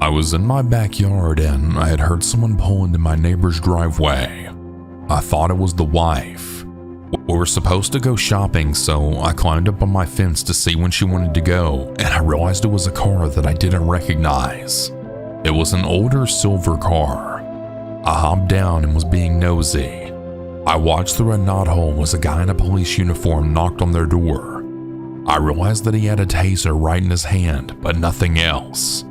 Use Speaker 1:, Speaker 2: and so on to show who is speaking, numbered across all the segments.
Speaker 1: I was in my backyard and I had heard someone pull into my neighbor's driveway. I thought it was the wife. We were supposed to go shopping, so I climbed up on my fence to see when she wanted to go, and I realized it was a car that I didn't recognize. It was an older silver car. I hopped down and was being nosy. I watched through a knothole as a guy in a police uniform knocked on their door. I realized that he had a taser right in his hand, but nothing else.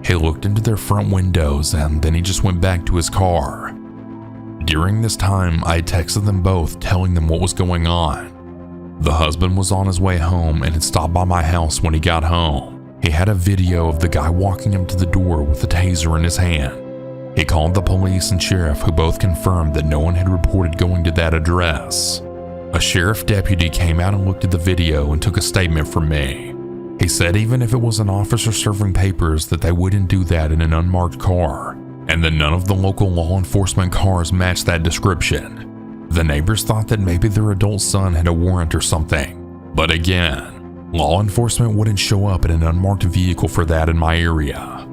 Speaker 1: He looked into their front windows and then he just went back to his car. During this time, I texted them both telling them what was going on. The husband was on his way home and had stopped by my house when he got home. He had a video of the guy walking him to the door with a taser in his hand. He called the police and sheriff, who both confirmed that no one had reported going to that address. A sheriff deputy came out and looked at the video and took a statement from me. He said even if it was an officer serving papers that they wouldn't do that in an unmarked car, and that none of the local law enforcement cars matched that description. The neighbors thought that maybe their adult son had a warrant or something. But again, law enforcement wouldn't show up in an unmarked vehicle for that in my area.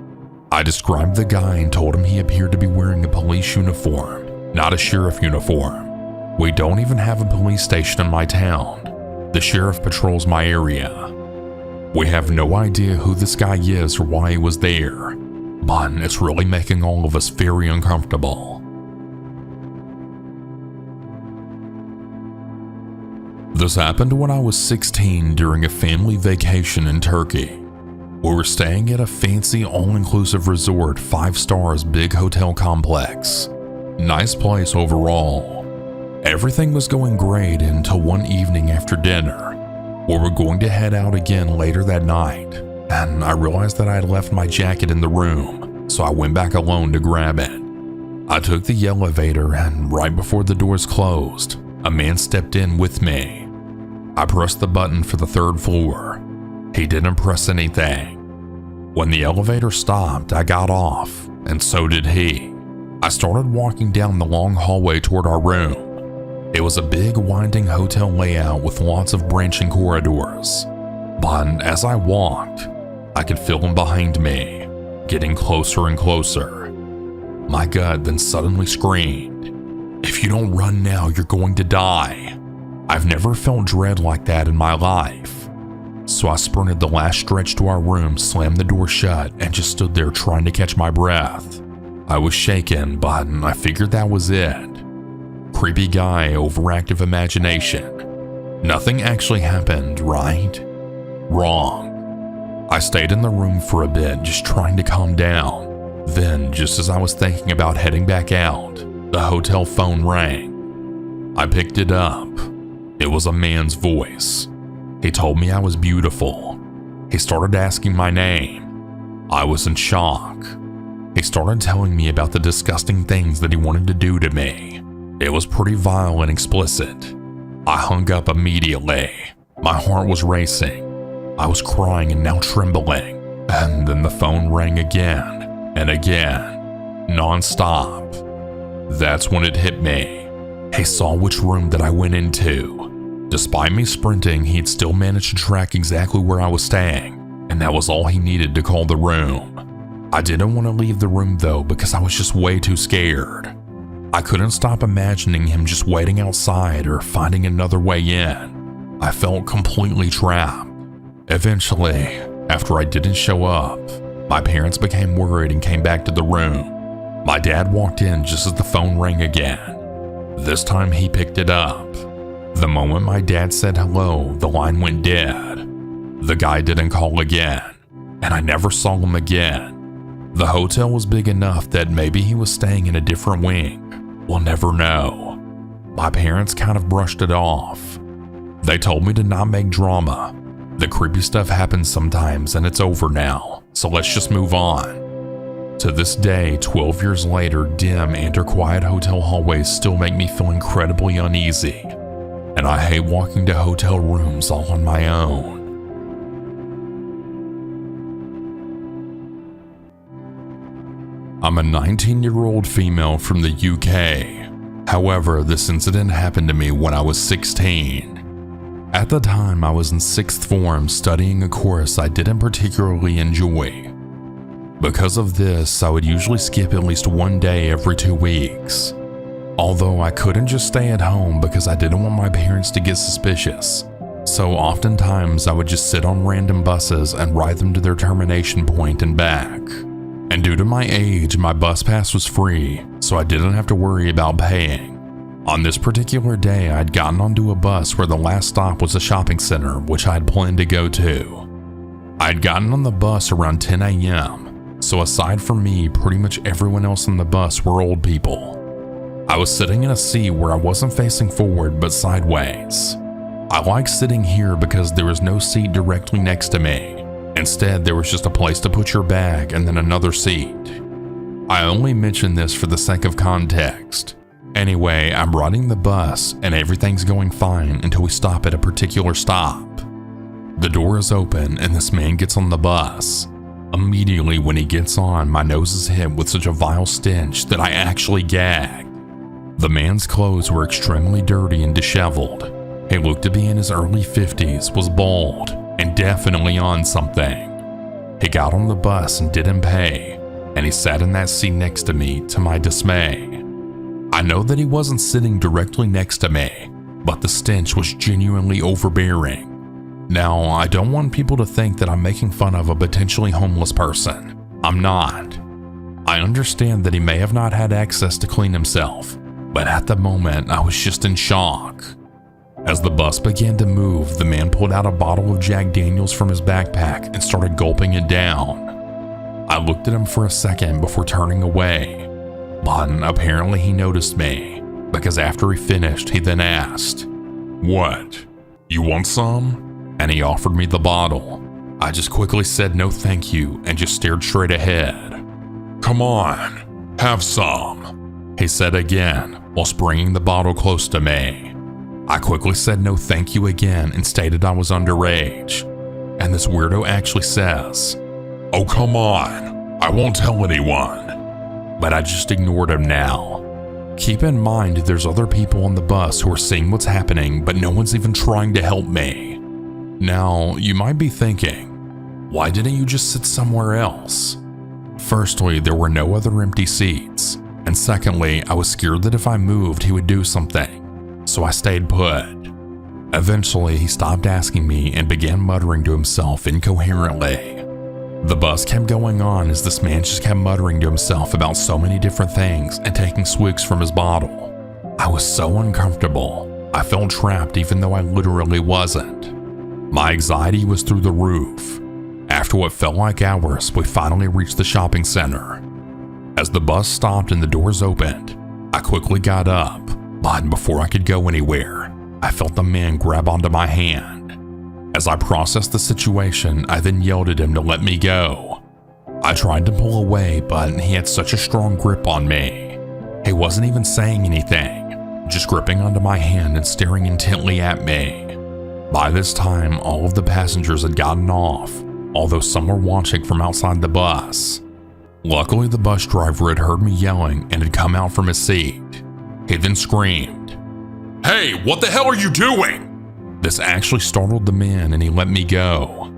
Speaker 1: I described the guy and told him he appeared to be wearing a police uniform, not a sheriff uniform. We don't even have a police station in my town. The sheriff patrols my area. We have no idea who this guy is or why he was there, but it's really making all of us very uncomfortable. This happened when I was 16 during a family vacation in Turkey. We were staying at a fancy all-inclusive resort, 5 stars, big hotel complex. Nice place overall. Everything was going great until one evening after dinner. We were going to head out again later that night, and I realized that I had left my jacket in the room, so I went back alone to grab it. I took the elevator, and right before the doors closed, a man stepped in with me. I pressed the button for the 3rd floor. He didn't press anything. When the elevator stopped, I got off, and so did he. I started walking down the long hallway toward our room. It was a big winding hotel layout with lots of branching corridors. But as I walked, I could feel him behind me, getting closer and closer. My gut then suddenly screamed, "If you don't run now, you're going to die." I've never felt dread like that in my life. So I sprinted the last stretch to our room, slammed the door shut, and just stood there trying to catch my breath. I was shaken, but I figured that was it. Creepy guy, overactive imagination. Nothing actually happened, right? Wrong. I stayed in the room for a bit, just trying to calm down. Then, just as I was thinking about heading back out, the hotel phone rang. I picked it up. It was a man's voice. He told me I was beautiful. He started asking my name. I was in shock. He started telling me about the disgusting things that he wanted to do to me. It was pretty vile and explicit. I hung up immediately. My heart was racing. I was crying and now trembling. And then the phone rang again and again, non-stop. That's when it hit me. He saw which room that I went into. Despite me sprinting, he'd still managed to track exactly where I was staying, and that was all he needed to call the room. I didn't want to leave the room though because I was just way too scared. I couldn't stop imagining him just waiting outside or finding another way in. I felt completely trapped. Eventually, after I didn't show up, my parents became worried and came back to the room. My dad walked in just as the phone rang again. This time he picked it up. The moment my dad said hello, the line went dead. The guy didn't call again, and I never saw him again. The hotel was big enough that maybe he was staying in a different wing. We'll never know. My parents kind of brushed it off. They told me to not make drama. The creepy stuff happens sometimes and it's over now, so let's just move on. To this day, 12 years later, dim and or quiet hotel hallways still make me feel incredibly uneasy. And I hate walking to hotel rooms all on my own. I'm a 19-year-old female from the UK. However, this incident happened to me when I was 16. At the time, I was in 6th form studying a course I didn't particularly enjoy. Because of this, I would usually skip at least one day every 2 weeks. Although I couldn't just stay at home because I didn't want my parents to get suspicious. So oftentimes I would just sit on random buses and ride them to their termination point and back. And due to my age, my bus pass was free, so I didn't have to worry about paying. On this particular day, I'd gotten onto a bus where the last stop was a shopping center, which I had planned to go to. I'd gotten on the bus around 10 a.m., so aside from me, pretty much everyone else on the bus were old people. I was sitting in a seat where I wasn't facing forward but sideways. I like sitting here because there was no seat directly next to me. Instead, there was just a place to put your bag and then another seat. I only mention this for the sake of context. Anyway, I'm riding the bus and everything's going fine until we stop at a particular stop. The door is open and this man gets on the bus. Immediately when he gets on, my nose is hit with such a vile stench that I actually gagged. The man's clothes were extremely dirty and disheveled. He looked to be in his early 50s, was bald, and definitely on something. He got on the bus and didn't pay, and he sat in that seat next to me to my dismay. I know that he wasn't sitting directly next to me, but the stench was genuinely overbearing. Now, I don't want people to think that I'm making fun of a potentially homeless person. I'm not. I understand that he may have not had access to clean himself, but at the moment, I was just in shock. As the bus began to move, the man pulled out a bottle of Jack Daniels from his backpack and started gulping it down. I looked at him for a second before turning away, but apparently he noticed me, because after he finished, he then asked, "What? You want some?" And he offered me the bottle. I just quickly said no thank you and just stared straight ahead. "Come on, have some," he said again while bringing the bottle close to me. I quickly said no thank you again and stated I was underage. And this weirdo actually says, "Oh, come on, I won't tell anyone." But I just ignored him now. Keep in mind there's other people on the bus who are seeing what's happening, but no one's even trying to help me. Now, you might be thinking, why didn't you just sit somewhere else? Firstly, there were no other empty seats. And secondly, I was scared that if I moved, he would do something. So I stayed put. Eventually, he stopped asking me and began muttering to himself incoherently. The bus kept going on as this man just kept muttering to himself about so many different things and taking swigs from his bottle. I was so uncomfortable. I felt trapped even though I literally wasn't. My anxiety was through the roof. After what felt like hours, we finally reached the shopping center. As the bus stopped and the doors opened, I quickly got up. But before I could go anywhere, I felt the man grab onto my hand. As I processed the situation, I then yelled at him to let me go. I tried to pull away, but he had such a strong grip on me. He wasn't even saying anything, just gripping onto my hand and staring intently at me. By this time, all of the passengers had gotten off, although some were watching from outside the bus. Luckily, the bus driver had heard me yelling and had come out from his seat. He then screamed, "Hey, what the hell are you doing?" This actually startled the man and he let me go.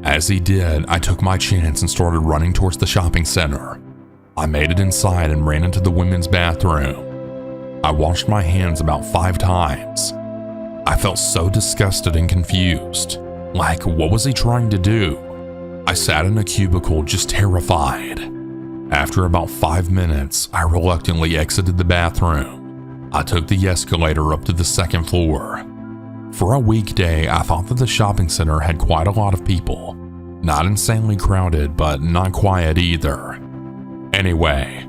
Speaker 1: As he did, I took my chance and started running towards the shopping center. I made it inside and ran into the women's bathroom. I washed my hands about 5 times. I felt so disgusted and confused. Like, what was he trying to do? I sat in a cubicle just terrified. After about 5 minutes, I reluctantly exited the bathroom. I took the escalator up to the 2nd floor. For a weekday, I thought that the shopping center had quite a lot of people. Not insanely crowded, but not quiet either. Anyway,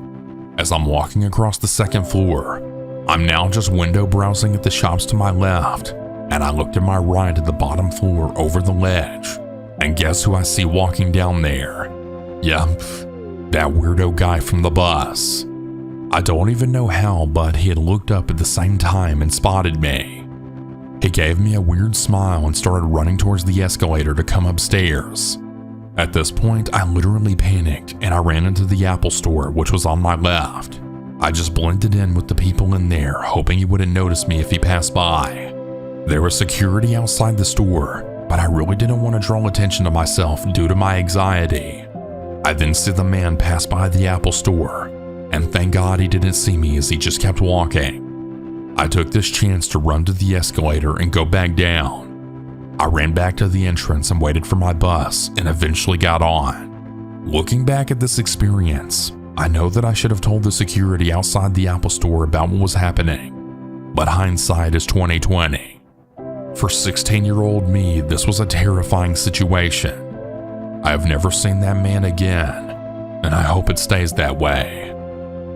Speaker 1: as I'm walking across the 2nd floor, I'm now just window browsing at the shops to my left, and I looked to my right at the bottom floor over the ledge. And guess who I see walking down there? Yup, that weirdo guy from the bus. I don't even know how, but he had looked up at the same time and spotted me. He gave me a weird smile and started running towards the escalator to come upstairs. At this point, I literally panicked and I ran into the Apple store, which was on my left. I just blended in with the people in there, hoping he wouldn't notice me if he passed by. There was security outside the store, but I really didn't want to draw attention to myself due to my anxiety. I then see the man pass by the Apple store, and thank God he didn't see me as he just kept walking. I took this chance to run to the escalator and go back down. I ran back to the entrance and waited for my bus and eventually got on. Looking back at this experience, I know that I should have told the security outside the Apple store about what was happening, but hindsight is 20/20. For 16-year-old me, this was a terrifying situation. I have never seen that man again, and I hope it stays that way.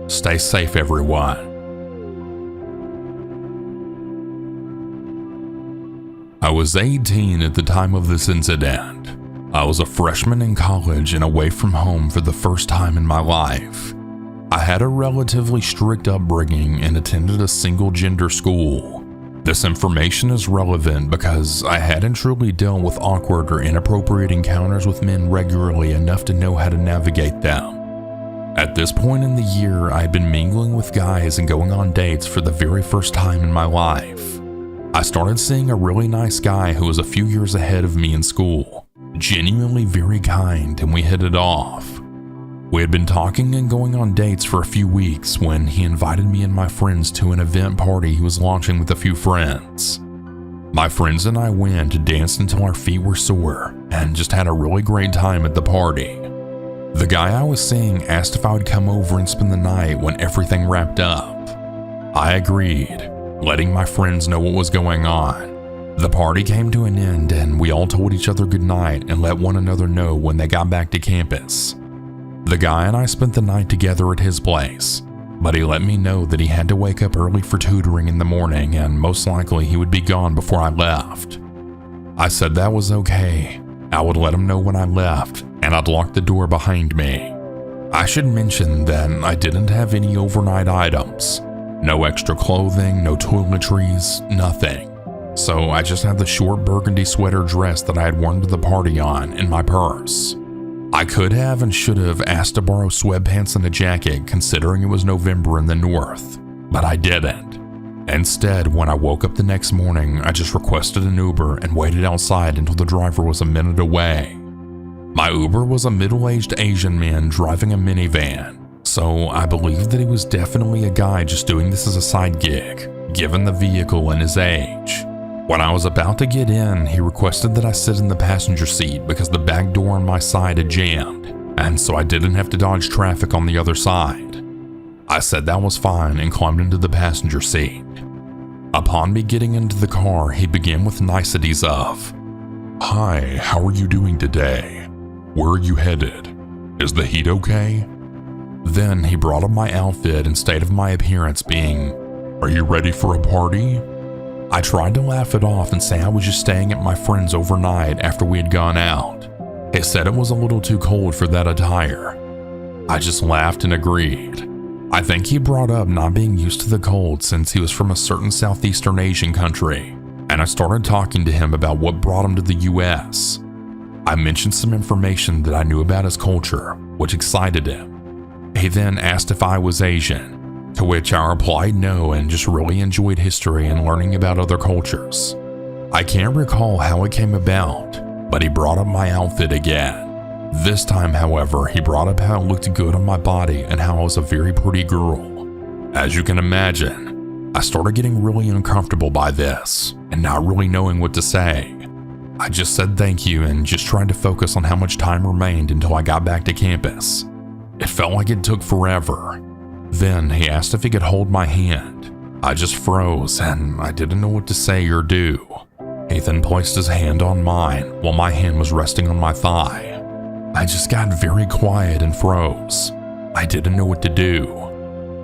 Speaker 1: Stay safe, everyone. I was 18 at the time of this incident. I was a freshman in college and away from home for the first time in my life. I had a relatively strict upbringing and attended a single-gender school. This information is relevant because I hadn't truly dealt with awkward or inappropriate encounters with men regularly enough to know how to navigate them. At this point in the year, I had been mingling with guys and going on dates for the very first time in my life. I started seeing a really nice guy who was a few years ahead of me in school, genuinely very kind, and we hit it off. We had been talking and going on dates for a few weeks when he invited me and my friends to an event party he was launching with a few friends. My friends and I went, danced until our feet were sore, and just had a really great time at the party. The guy I was seeing asked if I would come over and spend the night when everything wrapped up. I agreed, letting my friends know what was going on. The party came to an end and we all told each other goodnight and let one another know when they got back to campus. The guy and I spent the night together at his place, but he let me know that he had to wake up early for tutoring in the morning and most likely he would be gone before I left. I said that was okay. I would let him know when I left and I'd lock the door behind me. I should mention that I didn't have any overnight items. No extra clothing, no toiletries, nothing. So I just had the short burgundy sweater dress that I had worn to the party on in my purse. I could have and should have asked to borrow sweatpants and a jacket considering it was November in the north, but I didn't. Instead, when I woke up the next morning, I just requested an Uber and waited outside until the driver was a minute away. My Uber was a middle-aged Asian man driving a minivan, so I believe that he was definitely a guy just doing this as a side gig, given the vehicle and his age. When I was about to get in, he requested that I sit in the passenger seat because the back door on my side had jammed, and so I didn't have to dodge traffic on the other side. I said that was fine and climbed into the passenger seat. Upon me getting into the car, he began with niceties of, "Hi, how are you doing today? Where are you headed? Is the heat okay?" Then he brought up my outfit and state of my appearance being, "Are you ready for a party?" I tried to laugh it off and say I was just staying at my friend's overnight after we had gone out. He said it was a little too cold for that attire. I just laughed and agreed. I think he brought up not being used to the cold since he was from a certain Southeastern Asian country, and I started talking to him about what brought him to the US. I mentioned some information that I knew about his culture, which excited him. He then asked if I was Asian, to which I replied no and just really enjoyed history and learning about other cultures. I can't recall how it came about, but he brought up my outfit again. This time, however, he brought up how it looked good on my body and how I was a very pretty girl. As you can imagine, I started getting really uncomfortable by this and not really knowing what to say. I just said thank you and just tried to focus on how much time remained until I got back to campus. It felt like it took forever. Then he asked if he could hold my hand. I just froze and I didn't know what to say or do. He then placed his hand on mine while my hand was resting on my thigh. I just got very quiet and froze. I didn't know what to do.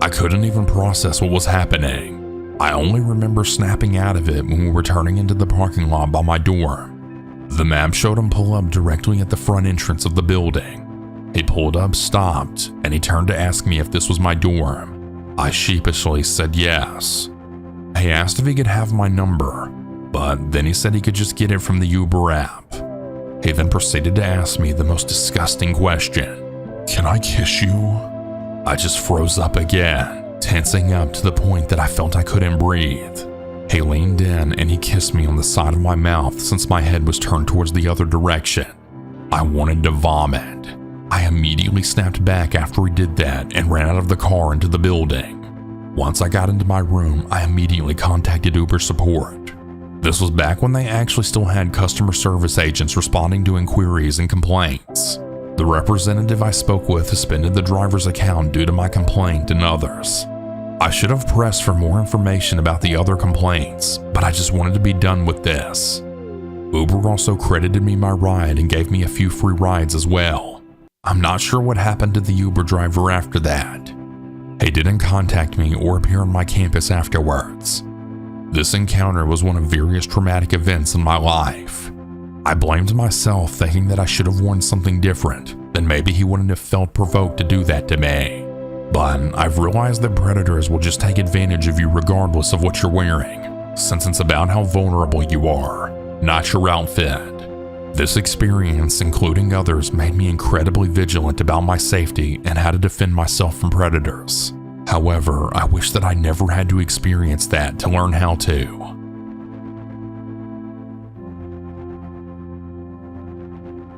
Speaker 1: I couldn't even process what was happening. I only remember snapping out of it when we were turning into the parking lot by my dorm. The map showed him pull up directly at the front entrance of the building. He pulled up, stopped, and he turned to ask me if this was my dorm. I sheepishly said yes. He asked if he could have my number, but then he said he could just get it from the Uber app. He then proceeded to ask me the most disgusting question. "Can I kiss you?" I just froze up again, tensing up to the point that I felt I couldn't breathe. He leaned in and he kissed me on the side of my mouth since my head was turned towards the other direction. I wanted to vomit. I I immediately snapped back after he did that and ran out of the car into the building. Once I got into my room, I immediately contacted Uber support. This was back when they actually still had customer service agents responding to inquiries and complaints. The representative I spoke with suspended the driver's account due to my complaint and others. I should have pressed for more information about the other complaints, but I just wanted to be done with this. Uber also credited me my ride and gave me a few free rides as well. I'm not sure what happened to the Uber driver after that. He didn't contact me or appear on my campus afterwards. This encounter was one of various traumatic events in my life. I blamed myself, thinking that I should have worn something different, then maybe he wouldn't have felt provoked to do that to me. But I've realized that predators will just take advantage of you regardless of what you're wearing, since it's about how vulnerable you are, not your outfit. This experience, including others, made me incredibly vigilant about my safety and how to defend myself from predators. However, I wish that I never had to experience that to learn how to.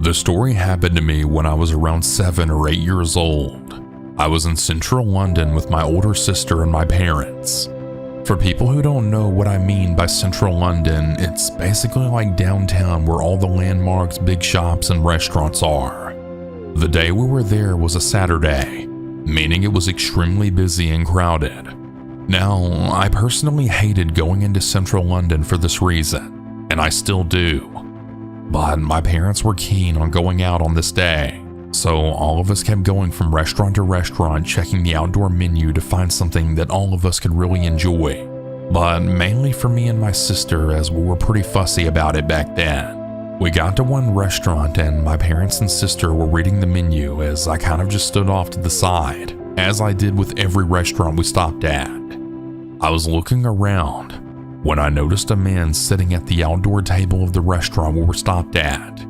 Speaker 1: The story happened to me when I was around 7 or 8 years old. I was in central London with my older sister and my parents. For people who don't know what I mean by central London, it's basically like downtown where all the landmarks, big shops, and restaurants are. The day we were there was a Saturday, meaning it was extremely busy and crowded. Now, I personally hated going into central London for this reason, and I still do. But my parents were keen on going out on this day, so all of us kept going from restaurant to restaurant, checking the outdoor menu to find something that all of us could really enjoy. But mainly for me and my sister, as we were pretty fussy about it back then. We got to one restaurant and my parents and sister were reading the menu as I kind of just stood off to the side, as I did with every restaurant we stopped at. I was looking around when I noticed a man sitting at the outdoor table of the restaurant we were stopped at.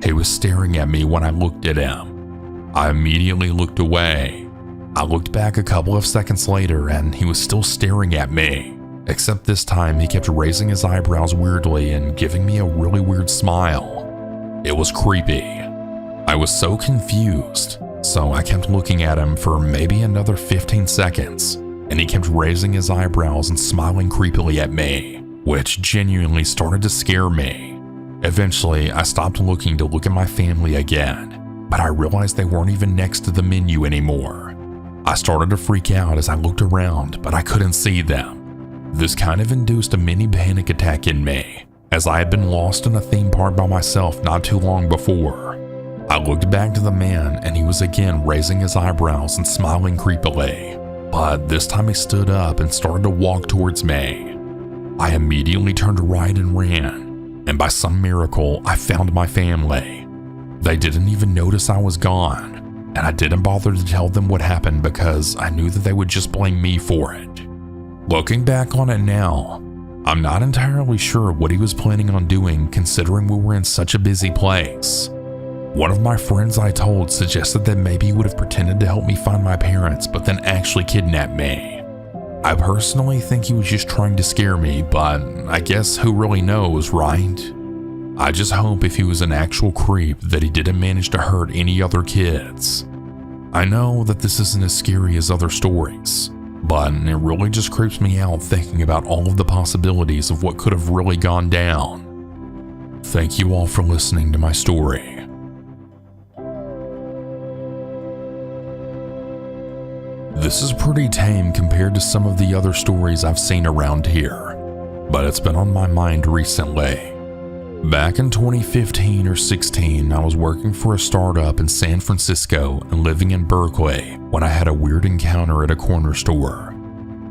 Speaker 1: He was staring at me when I looked at him. I immediately looked away. I looked back a couple of seconds later and he was still staring at me, except this time he kept raising his eyebrows weirdly and giving me a really weird smile. It was creepy. I was so confused, so I kept looking at him for maybe another 15 seconds, and he kept raising his eyebrows and smiling creepily at me, which genuinely started to scare me. Eventually, I stopped looking to look at my family again, but I realized they weren't even next to the menu anymore. I started to freak out as I looked around, but I couldn't see them. This kind of induced a mini panic attack in me, as I had been lost in a theme park by myself not too long before. I looked back to the man and he was again raising his eyebrows and smiling creepily, but this time he stood up and started to walk towards me. I immediately turned right and ran. And by some miracle, I found my family. They didn't even notice I was gone, and I didn't bother to tell them what happened because I knew that they would just blame me for it. Looking back on it now, I'm not entirely sure what he was planning on doing considering we were in such a busy place. One of my friends I told suggested that maybe he would have pretended to help me find my parents but then actually kidnapped me. I personally think he was just trying to scare me, but I guess who really knows, right? I just hope if he was an actual creep that he didn't manage to hurt any other kids. I know that this isn't as scary as other stories, but it really just creeps me out thinking about all of the possibilities of what could have really gone down. Thank you all for listening to my story. This is pretty tame compared to some of the other stories I've seen around here, but it's been on my mind recently. Back in 2015 or 16, I was working for a startup in San Francisco and living in Berkeley when I had a weird encounter at a corner store.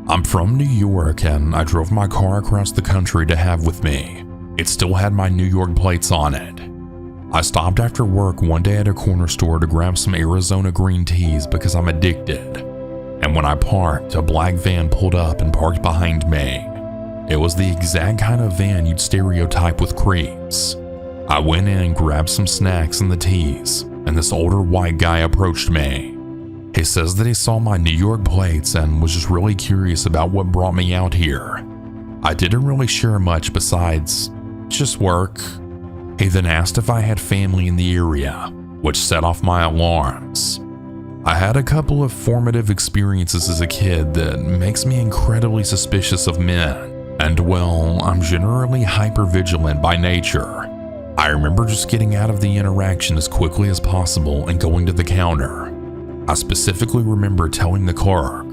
Speaker 1: I'm from New York and I drove my car across the country to have with me. It still had my New York plates on it. I stopped after work one day at a corner store to grab some Arizona green teas because I'm addicted. And when I parked, a black van pulled up and parked behind me. It was the exact kind of van you'd stereotype with creeps. I went in and grabbed some snacks and the teas, and this older white guy approached me. He says that he saw my New York plates and was just really curious about what brought me out here. I didn't really share much besides just work. He then asked if I had family in the area, which set off my alarms. I had a couple of formative experiences as a kid that makes me incredibly suspicious of men, and well, I'm generally hypervigilant by nature. I remember just getting out of the interaction as quickly as possible and going to the counter. I specifically remember telling the clerk,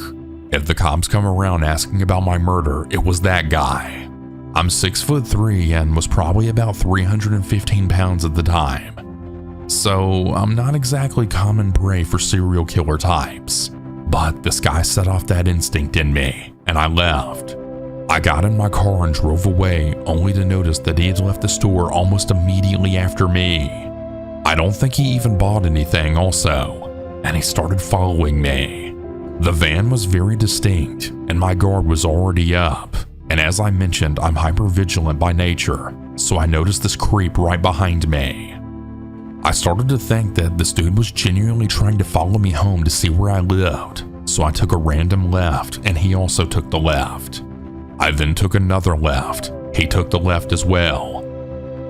Speaker 1: if the cops come around asking about my murder, it was that guy. I'm 6'3" and was probably about 315 pounds at the time. So I'm not exactly common prey for serial killer types. But this guy set off that instinct in me, and I left. I got in my car and drove away, only to notice that he had left the store almost immediately after me. I don't think he even bought anything also, and he started following me. The van was very distinct, and my guard was already up. And as I mentioned, I'm hypervigilant by nature, so I noticed this creep right behind me. I started to think that this dude was genuinely trying to follow me home to see where I lived, so I took a random left and he also took the left. I then took another left. He took the left as well.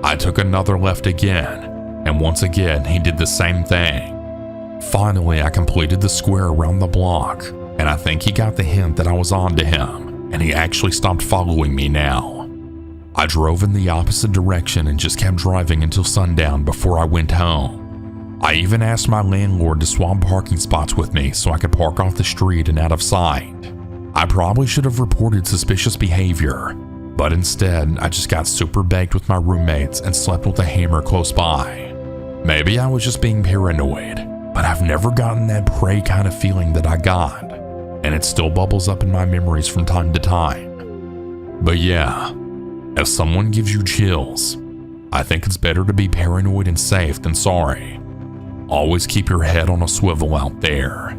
Speaker 1: I took another left again, and once again he did the same thing. Finally, I completed the square around the block, and I think he got the hint that I was on to him, and he actually stopped following me now. I drove in the opposite direction and just kept driving until sundown before I went home. I even asked my landlord to swap parking spots with me so I could park off the street and out of sight. I probably should have reported suspicious behavior, but instead I just got super baked with my roommates and slept with a hammer close by. Maybe I was just being paranoid, but I've never gotten that prey kind of feeling that I got, and it still bubbles up in my memories from time to time. But yeah, if someone gives you chills, I think it's better to be paranoid and safe than sorry. Always keep your head on a swivel out there.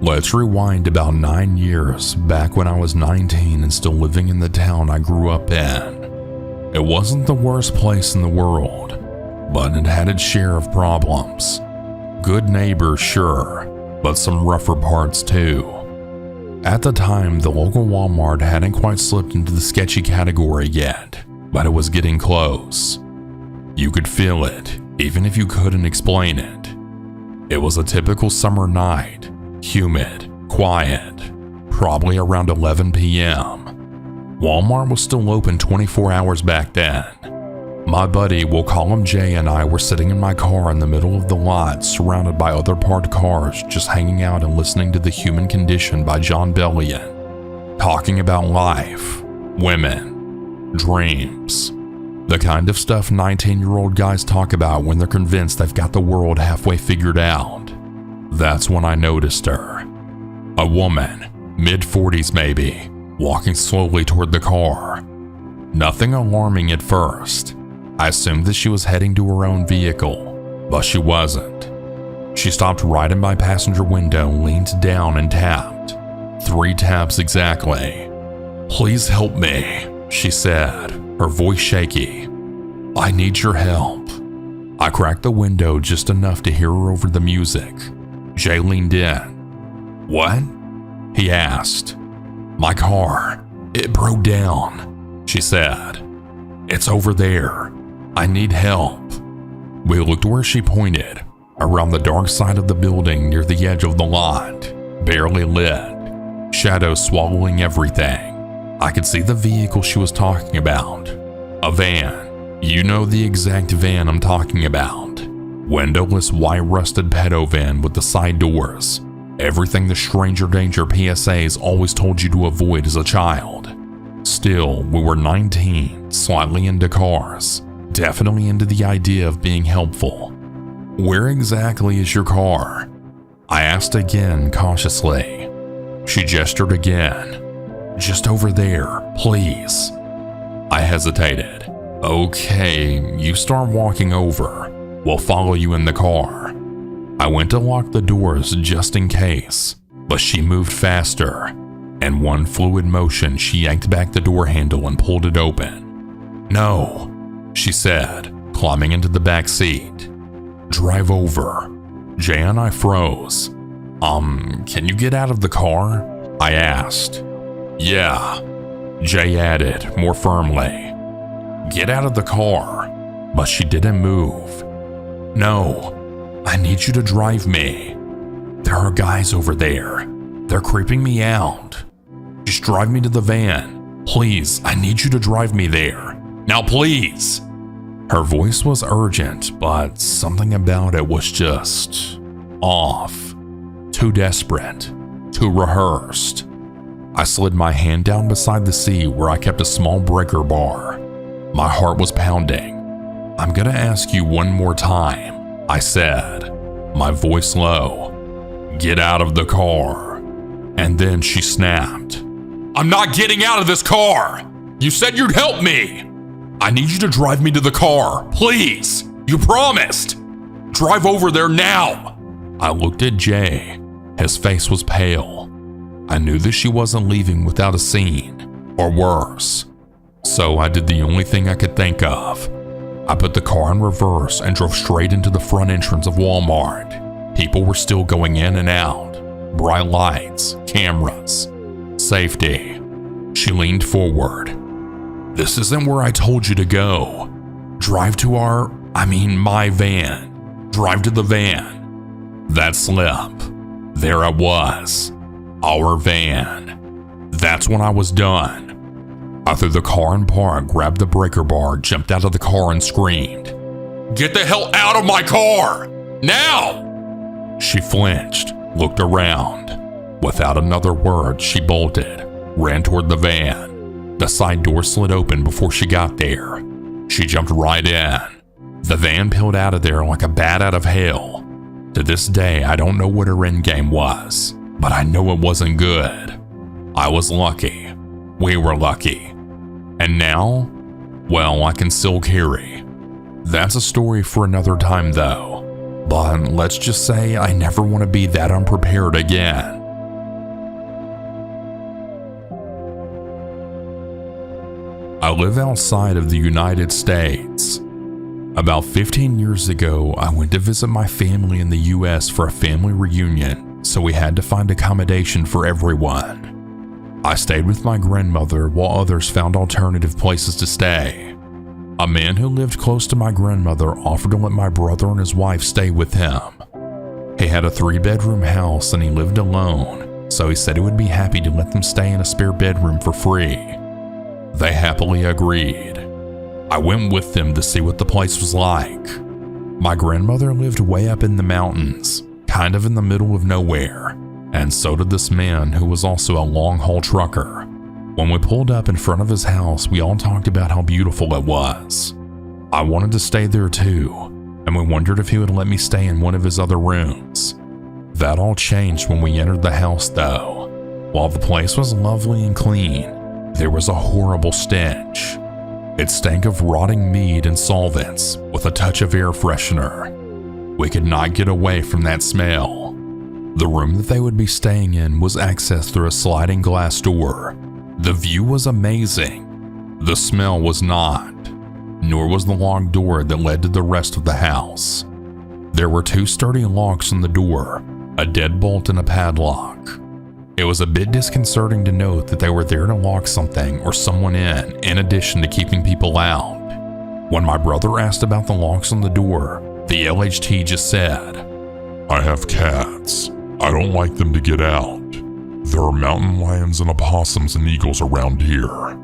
Speaker 1: Let's rewind about 9 years back when I was 19 and still living in the town I grew up in. It wasn't the worst place in the world, but it had its share of problems. Good neighbors, sure, but some rougher parts too. At the time, the local Walmart hadn't quite slipped into the sketchy category yet, but it was getting close. You could feel it, even if you couldn't explain it. It was a typical summer night, humid, quiet, probably around 11 p.m. Walmart was still open 24 hours back then. My buddy, we'll call him Jay, and I were sitting in my car in the middle of the lot, surrounded by other parked cars, just hanging out and listening to The Human Condition by John Bellion, talking about life, women, dreams, the kind of stuff 19-year-old guys talk about when they're convinced they've got the world halfway figured out. That's when I noticed her. A woman, mid-40s maybe, walking slowly toward the car. Nothing alarming at first. I assumed that she was heading to her own vehicle, but she wasn't. She stopped right in my passenger window, leaned down and tapped. 3 taps exactly. "Please help me," she said, her voice shaky. "I need your help." I cracked the window just enough to hear her over the music. Jay leaned in. "What?" he asked. "My car. It broke down," she said. "It's over there. I need help." We looked where she pointed, around the dark side of the building near the edge of the lot, barely lit, shadows swallowing everything. I could see the vehicle she was talking about. A van. You know the exact van I'm talking about. Windowless white rusted pedo van with the side doors. Everything the stranger danger PSAs always told you to avoid as a child. Still, we were 19, slightly into cars, definitely into the idea of being helpful. "Where exactly is your car?" I asked again, cautiously. She gestured again. "Just over there, please." I hesitated. "Okay, you start walking over. We'll follow you in the car." I went to lock the doors just in case, but she moved faster. In one fluid motion, she yanked back the door handle and pulled it open. "No," she said, climbing into the back seat. "Drive over." Jay and I froze. Can you get out of the car?" I asked. "Yeah," Jay added more firmly. Get out of the car. But she didn't move. No, I need you to drive me. There are guys over there. They're creeping me out. Just drive me to the van. Please, I need you to drive me there. Now please. Her voice was urgent, but something about it was just off. Too desperate. Too rehearsed. I slid my hand down beside the seat where I kept a small breaker bar. My heart was pounding. I'm gonna ask you one more time, I said, my voice low. Get out of the car. And then she snapped. I'm not getting out of this car. You said you'd help me. I need you to drive me to the car, please. You promised. Drive over there now. I looked at Jay. His face was pale. I knew that she wasn't leaving without a scene, or worse. So I did the only thing I could think of. I put the car in reverse and drove straight into the front entrance of Walmart. People were still going in and out. Bright lights, cameras, safety. She leaned forward. This isn't where I told you to go. Drive to my van. Drive to the van. That slip. There I was. Our van. That's when I was done. I threw the car in park, grabbed the breaker bar, jumped out of the car and screamed, Get the hell out of my car! Now! She flinched, looked around. Without another word, she bolted, ran toward the van. The side door slid open before she got there. She jumped right in. The van peeled out of there like a bat out of hell. To this day, I don't know what her endgame was, but I know it wasn't good. I was lucky. We were lucky. And now, well, I can still carry. That's a story for another time though. But let's just say I never want to be that unprepared again. I live outside of the United States. About 15 years ago, I went to visit my family in the US for a family reunion, so we had to find accommodation for everyone. I stayed with my grandmother while others found alternative places to stay. A man who lived close to my grandmother offered to let my brother and his wife stay with him. He had a 3-bedroom house and he lived alone, so he said he would be happy to let them stay in a spare bedroom for free. They happily agreed. I went with them to see what the place was like. My grandmother lived way up in the mountains, kind of in the middle of nowhere, and so did this man who was also a long-haul trucker. When we pulled up in front of his house, we all talked about how beautiful it was. I wanted to stay there too, and we wondered if he would let me stay in one of his other rooms. That all changed when we entered the house though. While the place was lovely and clean, there was a horrible stench. It stank of rotting meat and solvents with a touch of air freshener. We could not get away from that smell. The room that they would be staying in was accessed through a sliding glass door. The view was amazing. The smell was not, nor was the long door that led to the rest of the house. There were 2 sturdy locks on the door, a deadbolt and a padlock. It was a bit disconcerting to note that they were there to lock something or someone in addition to keeping people out. When my brother asked about the locks on the door, the LHT just said, I have cats. I don't like them to get out. There are mountain lions and opossums and eagles around here.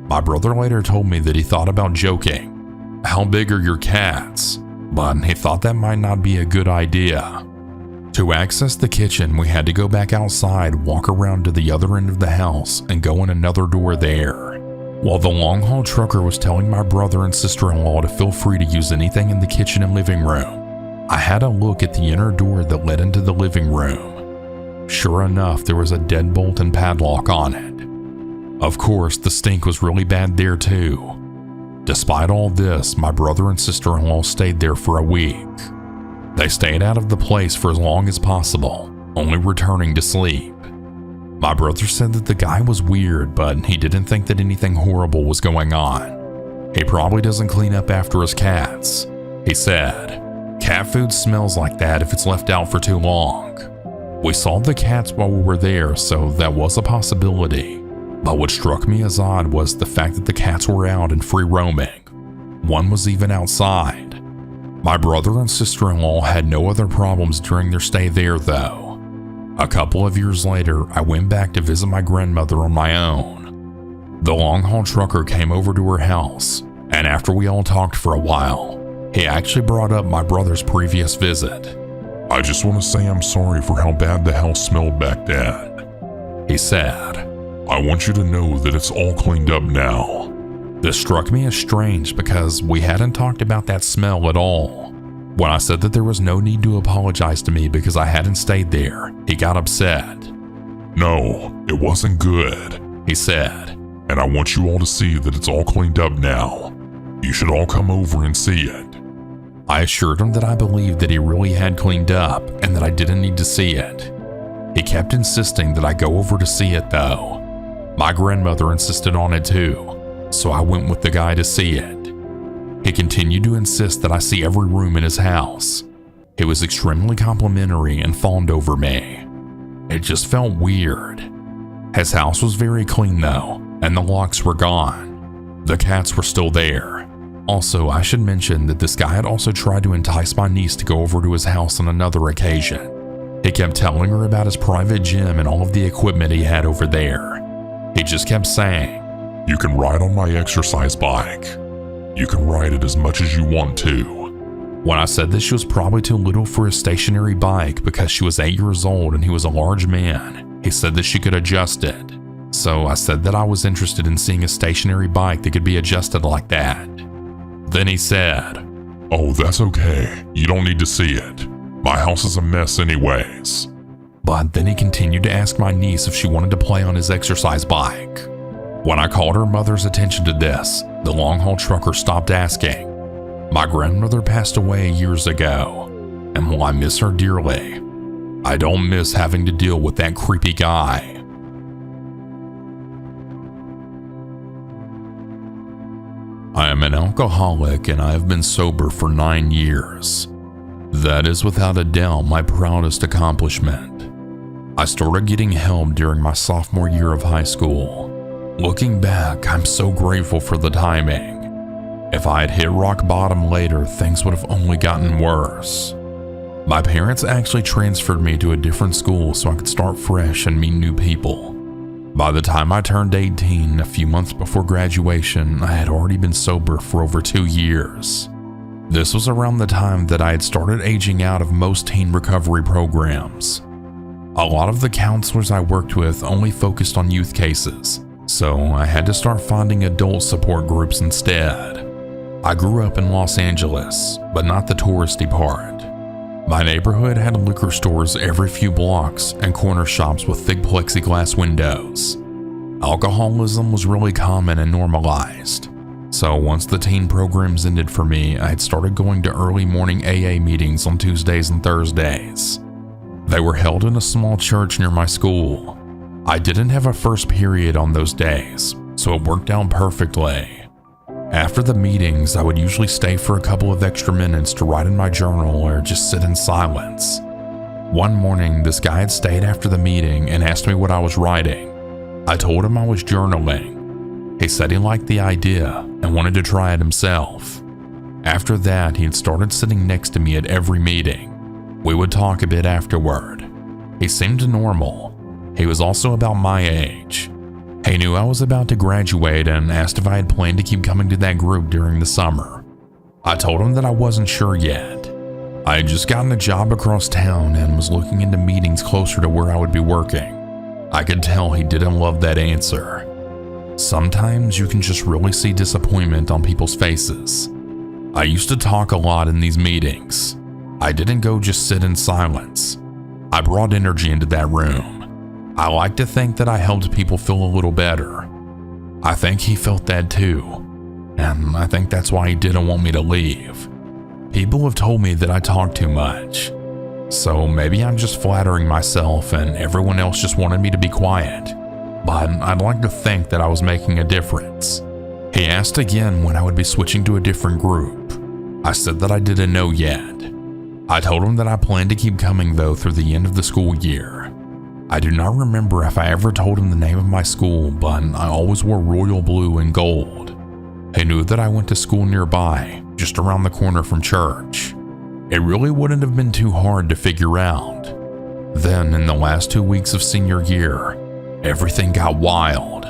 Speaker 1: My brother later told me that he thought about joking, how big are your cats? But he thought that might not be a good idea. To access the kitchen, we had to go back outside, walk around to the other end of the house, and go in another door there. While the long-haul trucker was telling my brother and sister-in-law to feel free to use anything in the kitchen and living room, I had a look at the inner door that led into the living room. Sure enough, there was a deadbolt and padlock on it. Of course, the stink was really bad there too. Despite all this, my brother and sister-in-law stayed there for a week. They stayed out of the place for as long as possible, only returning to sleep. My brother said that the guy was weird, but he didn't think that anything horrible was going on. He probably doesn't clean up after his cats. He said, cat food smells like that if it's left out for too long. We saw the cats while we were there, so that was a possibility. But what struck me as odd was the fact that the cats were out and free roaming, One was even outside. My brother and sister-in-law had no other problems during their stay there though. A couple of years later, I went back to visit my grandmother on my own. The long-haul trucker came over to her house, and after we all talked for a while, he actually brought up my brother's previous visit.
Speaker 2: "I just want to say I'm sorry for how bad the house smelled back then,"
Speaker 1: he said.
Speaker 2: "I want you to know that it's all cleaned up now."
Speaker 1: This struck me as strange because we hadn't talked about that smell at all. When I said that there was no need to apologize to me because I hadn't stayed there, he got upset.
Speaker 2: "No, it wasn't good,"
Speaker 1: he said.
Speaker 2: "And I want you all to see that it's all cleaned up now. You should all come over and see it."
Speaker 1: I assured him that I believed that he really had cleaned up and that I didn't need to see it. He kept insisting that I go over to see it though. My grandmother insisted on it too, so I went with the guy to see it. He continued to insist that I see every room in his house. He was extremely complimentary and fawned over me. It just felt weird. His house was very clean though, and the locks were gone. The cats were still there. Also, I should mention that this guy had also tried to entice my niece to go over to his house on another occasion. He kept telling her about his private gym and all of the equipment he had over there. He just kept saying,
Speaker 2: "You can ride on my exercise bike. You can ride it as much as you want to."
Speaker 1: When I said that she was probably too little for a stationary bike because she was 8 years old and he was a large man, he said that she could adjust it. So I said that I was interested in seeing a stationary bike that could be adjusted like that. Then he said,
Speaker 2: "Oh, that's okay. You don't need to see it. My house is a mess anyways."
Speaker 1: But then he continued to ask my niece if she wanted to play on his exercise bike. When I called her mother's attention to this, the long-haul trucker stopped asking. My grandmother passed away years ago, and while I miss her dearly, I don't miss having to deal with that creepy guy. I am an alcoholic and I have been sober for 9 years. That is without a doubt my proudest accomplishment. I started getting help during my sophomore year of high school. Looking back, I'm so grateful for the timing. If I had hit rock bottom later, things would have only gotten worse. My parents actually transferred me to a different school so I could start fresh and meet new people. By the time I turned 18, a few months before graduation, I had already been sober for over 2 years. This was around the time that I had started aging out of most teen recovery programs. A lot of the counselors I worked with only focused on youth cases, so I had to start finding adult support groups instead. I grew up in Los Angeles, but not the touristy part. My neighborhood had liquor stores every few blocks and corner shops with thick plexiglass windows. Alcoholism was really common and normalized. So once the teen programs ended for me, I had started going to early morning AA meetings on Tuesdays and Thursdays. They were held in a small church near my school. I didn't have a first period on those days, so it worked out perfectly. After the meetings, I would usually stay for a couple of extra minutes to write in my journal or just sit in silence. One morning, this guy had stayed after the meeting and asked me what I was writing. I told him I was journaling. He said he liked the idea and wanted to try it himself. After that, he had started sitting next to me at every meeting. We would talk a bit afterward. He seemed normal. He was also about my age. He knew I was about to graduate and asked if I had planned to keep coming to that group during the summer. I told him that I wasn't sure yet. I had just gotten a job across town and was looking into meetings closer to where I would be working. I could tell he didn't love that answer. Sometimes you can just really see disappointment on people's faces. I used to talk a lot in these meetings. I didn't go just sit in silence. I brought energy into that room. I like to think that I helped people feel a little better. I think he felt that too, and I think that's why he didn't want me to leave. People have told me that I talk too much, so maybe I'm just flattering myself and everyone else just wanted me to be quiet, but I'd like to think that I was making a difference. He asked again when I would be switching to a different group. I said that I didn't know yet. I told him that I planned to keep coming though through the end of the school year. I do not remember if I ever told him the name of my school, but I always wore royal blue and gold. He knew that I went to school nearby, just around the corner from church. It really wouldn't have been too hard to figure out. Then, in the last 2 weeks of senior year, everything got wild.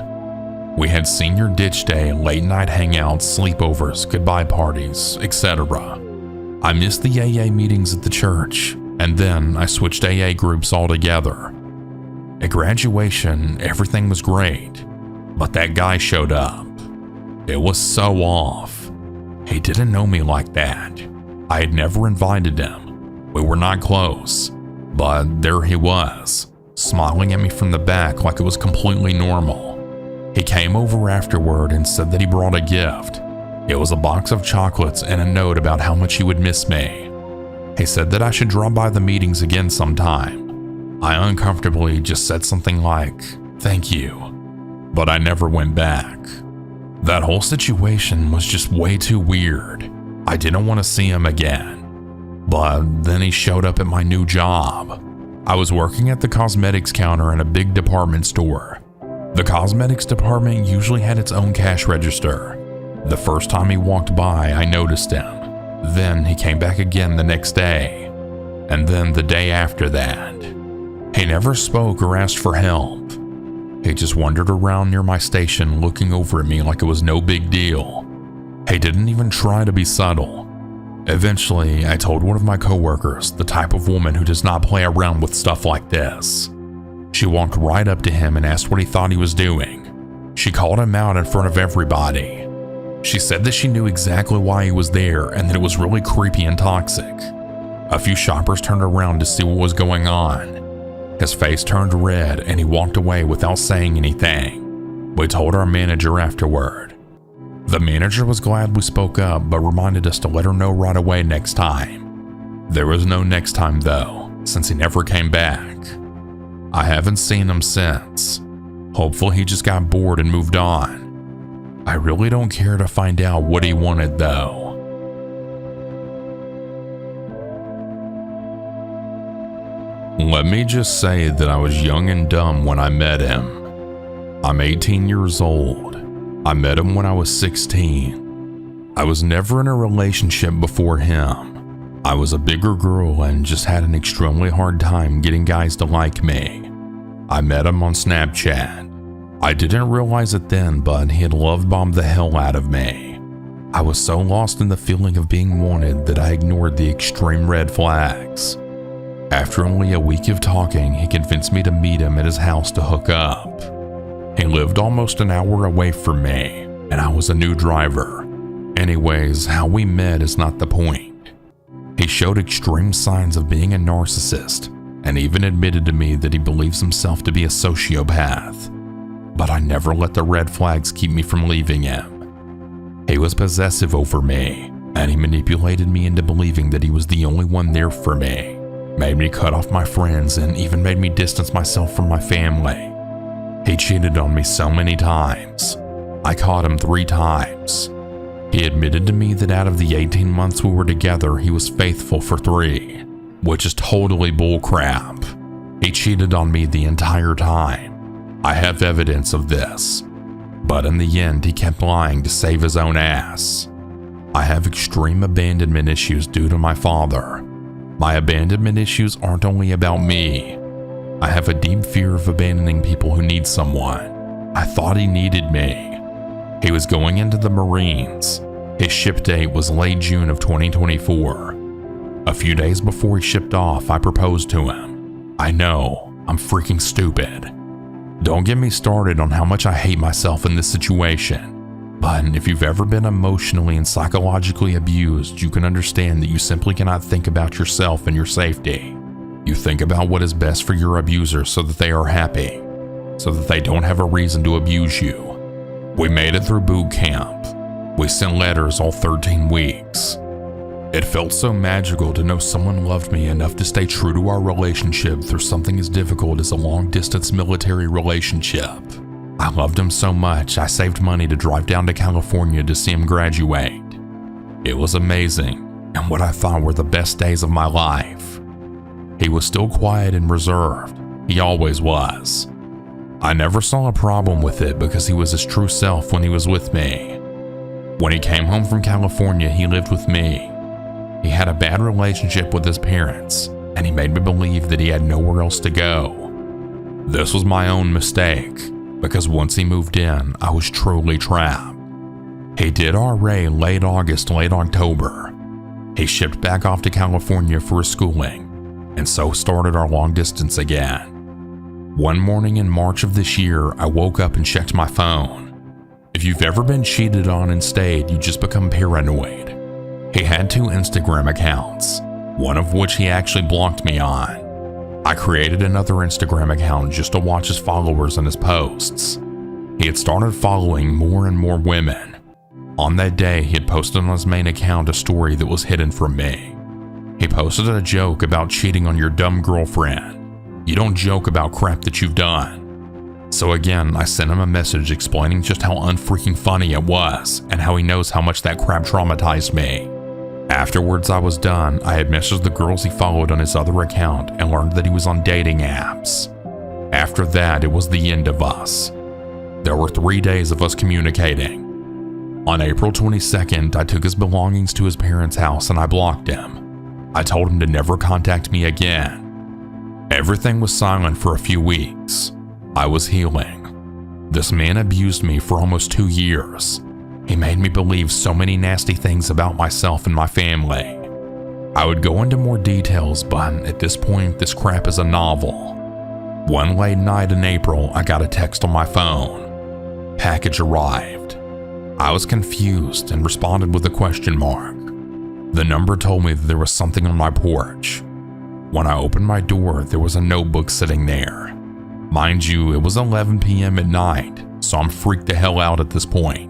Speaker 1: We had senior ditch day, late night hangouts, sleepovers, goodbye parties, etc. I missed the AA meetings at the church, and then I switched AA groups altogether. At graduation, everything was great, but that guy showed up. It was so off. He didn't know me like that. I had never invited him. We were not close, but there he was, smiling at me from the back like it was completely normal. He came over afterward and said that he brought a gift. It was a box of chocolates and a note about how much he would miss me. He said that I should drop by the meetings again sometime. I uncomfortably just said something like, "Thank you," but I never went back. That whole situation was just way too weird. I didn't want to see him again. But then he showed up at my new job. I was working at the cosmetics counter in a big department store. The cosmetics department usually had its own cash register. The first time he walked by, I noticed him. Then he came back again the next day. And then the day after that. He never spoke or asked for help. He just wandered around near my station looking over at me like it was no big deal. He didn't even try to be subtle. Eventually, I told one of my coworkers, the type of woman who does not play around with stuff like this. She walked right up to him and asked what he thought he was doing. She called him out in front of everybody. She said that she knew exactly why he was there and that it was really creepy and toxic. A few shoppers turned around to see what was going on. His face turned red and he walked away without saying anything. We told our manager afterward. The manager was glad we spoke up but reminded us to let her know right away next time. There was no next time though, since he never came back. I haven't seen him since. Hopefully he just got bored and moved on. I really don't care to find out what he wanted though. Let me just say that I was young and dumb when I met him. I'm 18 years old. I met him when I was 16. I was never in a relationship before him. I was a bigger girl and just had an extremely hard time getting guys to like me. I met him on Snapchat. I didn't realize it then, but he had love-bombed the hell out of me. I was so lost in the feeling of being wanted that I ignored the extreme red flags. After only a week of talking, he convinced me to meet him at his house to hook up. He lived almost an hour away from me, and I was a new driver. Anyways, how we met is not the point. He showed extreme signs of being a narcissist, and even admitted to me that he believes himself to be a sociopath. But I never let the red flags keep me from leaving him. He was possessive over me, and he manipulated me into believing that he was the only one there for me, made me cut off my friends, and even made me distance myself from my family. He cheated on me so many times. I caught him 3 times. He admitted to me that out of the 18 months we were together, he was faithful for 3, which is totally bullcrap. He cheated on me the entire time. I have evidence of this. But in the end, he kept lying to save his own ass. I have extreme abandonment issues due to my father. My abandonment issues aren't only about me. I have a deep fear of abandoning people who need someone. I thought he needed me. He was going into the Marines. His ship date was late June of 2024. A few days before he shipped off, I proposed to him. I know, I'm freaking stupid. Don't get me started on how much I hate myself in this situation. But if you've ever been emotionally and psychologically abused, you can understand that you simply cannot think about yourself and your safety. You think about what is best for your abuser so that they are happy, so that they don't have a reason to abuse you. We made it through boot camp. We sent letters all 13 weeks. It felt so magical to know someone loved me enough to stay true to our relationship through something as difficult as a long-distance military relationship. I loved him so much, I saved money to drive down to California to see him graduate. It was amazing, and what I thought were the best days of my life. He was still quiet and reserved. He always was. I never saw a problem with it because he was his true self when he was with me. When he came home from California, he lived with me. He had a bad relationship with his parents, and he made me believe that he had nowhere else to go. This was my own mistake, because once he moved in, I was truly trapped. He did RA late August, late October. He shipped back off to California for his schooling, and so started our long distance again. One morning in March of this year, I woke up and checked my phone. If you've ever been cheated on and stayed, you just become paranoid. He had 2 Instagram accounts, one of which he actually blocked me on. I created another Instagram account just to watch his followers and his posts. He had started following more and more women. On that day, he had posted on his main account a story that was hidden from me. He posted a joke about cheating on your dumb girlfriend. You don't joke about crap that you've done. So again, I sent him a message explaining just how unfreaking funny it was and how he knows how much that crap traumatized me. Afterwards I was done, I had messaged the girls he followed on his other account and learned that he was on dating apps. After that, it was the end of us. There were 3 days of us communicating. On April 22nd, I took his belongings to his parents' house and I blocked him. I told him to never contact me again. Everything was silent for a few weeks. I was healing. This man abused me for almost 2 years. He made me believe so many nasty things about myself and my family. I would go into more details, but at this point, this crap is a novel. One late night in April, I got a text on my phone. Package arrived. I was confused and responded with a question mark. The number told me that there was something on my porch. When I opened my door, there was a notebook sitting there. Mind you, it was 11 p.m. at night, so I'm freaked the hell out at this point.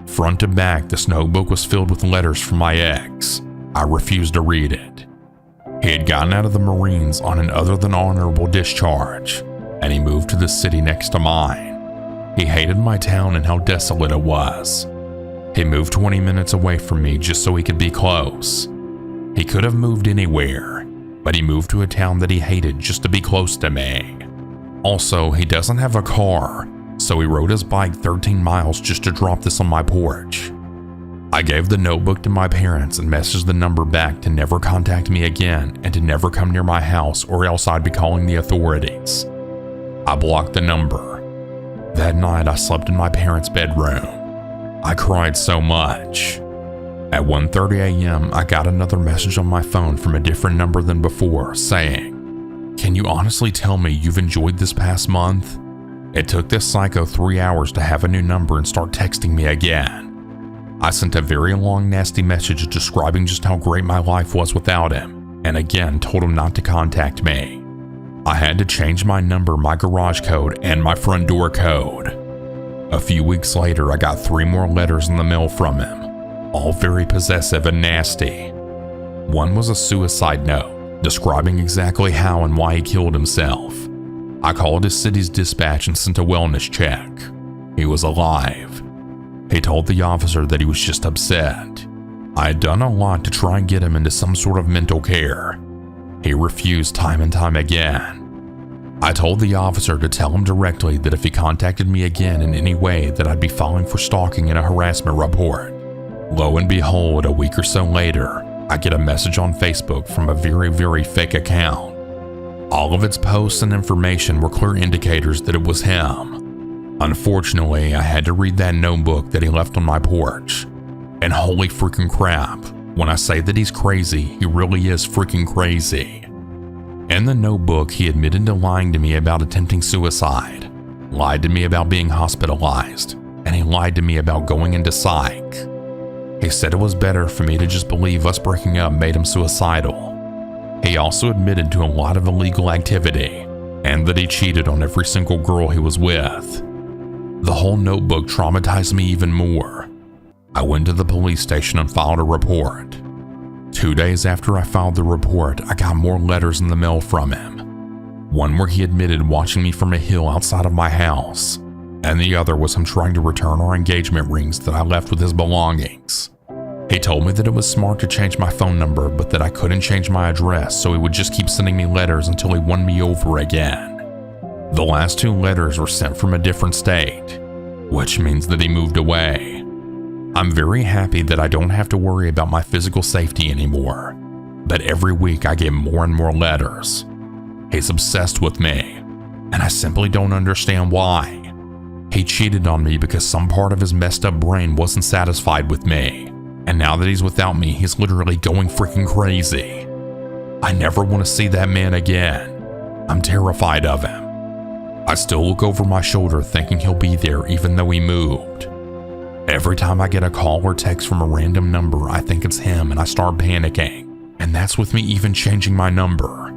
Speaker 1: Front to back, this notebook was filled with letters from my ex. I refused to read it. He had gotten out of the Marines on an other than honorable discharge, and he moved to the city next to mine. He hated my town and how desolate it was. He moved 20 minutes away from me just so he could be close. He could have moved anywhere, but he moved to a town that he hated just to be close to me. Also, he doesn't have a car, so he rode his bike 13 miles just to drop this on my porch. I gave the notebook to my parents and messaged the number back to never contact me again and to never come near my house or else I'd be calling the authorities. I blocked the number. That night, I slept in my parents' bedroom. I cried so much. At 1:30 a.m., I got another message on my phone from a different number than before saying, "Can you honestly tell me you've enjoyed this past month?" It took this psycho 3 hours to have a new number and start texting me again. I sent a very long nasty message describing just how great my life was without him, and again told him not to contact me. I had to change my number, my garage code, and my front door code. A few weeks later, I got 3 more letters in the mail from him, all very possessive and nasty. One was a suicide note, describing exactly how and why he killed himself. I called his city's dispatch and sent a wellness check. He was alive. He told the officer that he was just upset. I had done a lot to try and get him into some sort of mental care. He refused time and time again. I told the officer to tell him directly that if he contacted me again in any way that I'd be filing for stalking and a harassment report. Lo and behold, a week or so later, I get a message on Facebook from a very, very fake account. All of its posts and information were clear indicators that it was him. Unfortunately, I had to read that notebook that he left on my porch. And holy freaking crap, when I say that he's crazy, he really is freaking crazy. In the notebook, he admitted to lying to me about attempting suicide, lied to me about being hospitalized, and he lied to me about going into psych. He said it was better for me to just believe us breaking up made him suicidal. He also admitted to a lot of illegal activity, and that he cheated on every single girl he was with. The whole notebook traumatized me even more. I went to the police station and filed a report. 2 days after I filed the report, I got more letters in the mail from him. One where he admitted watching me from a hill outside of my house, and the other was him trying to return our engagement rings that I left with his belongings. He told me that it was smart to change my phone number, but that I couldn't change my address, so he would just keep sending me letters until he won me over again. The last 2 letters were sent from a different state, which means that he moved away. I'm very happy that I don't have to worry about my physical safety anymore, but every week I get more and more letters. He's obsessed with me, and I simply don't understand why. He cheated on me because some part of his messed up brain wasn't satisfied with me, and now that he's without me, he's literally going freaking crazy. I never want to see that man again. I'm terrified of him. I still look over my shoulder thinking he'll be there even though he moved. Every time I get a call or text from a random number, I think it's him and I start panicking, and that's with me even changing my number.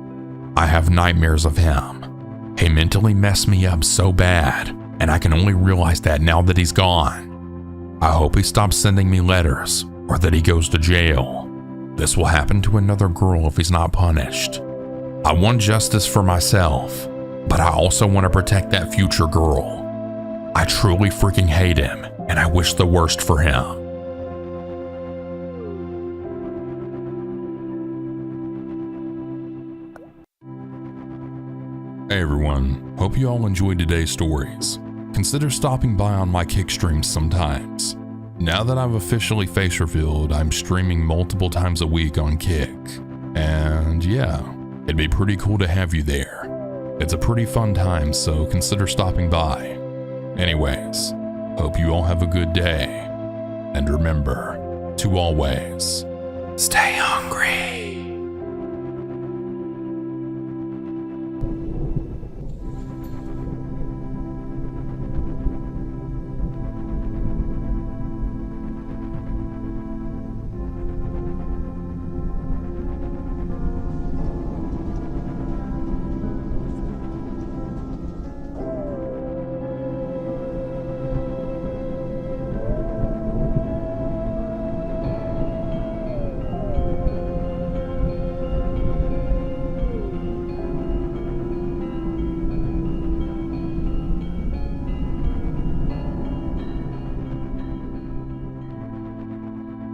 Speaker 1: I have nightmares of him. He mentally messed me up so bad, and I can only realize that now that he's gone. I hope he stops sending me letters, or that he goes to jail. This will happen to another girl if he's not punished. I want justice for myself, but I also want to protect that future girl. I truly freaking hate him, and I wish the worst for him. Hey everyone, hope you all enjoyed today's stories. Consider stopping by on my Kick streams sometimes. Now that I've officially face revealed, I'm streaming multiple times a week on Kick. And yeah, it'd be pretty cool to have you there. It's a pretty fun time, so consider stopping by. Anyways, hope you all have a good day. And remember to always stay hungry.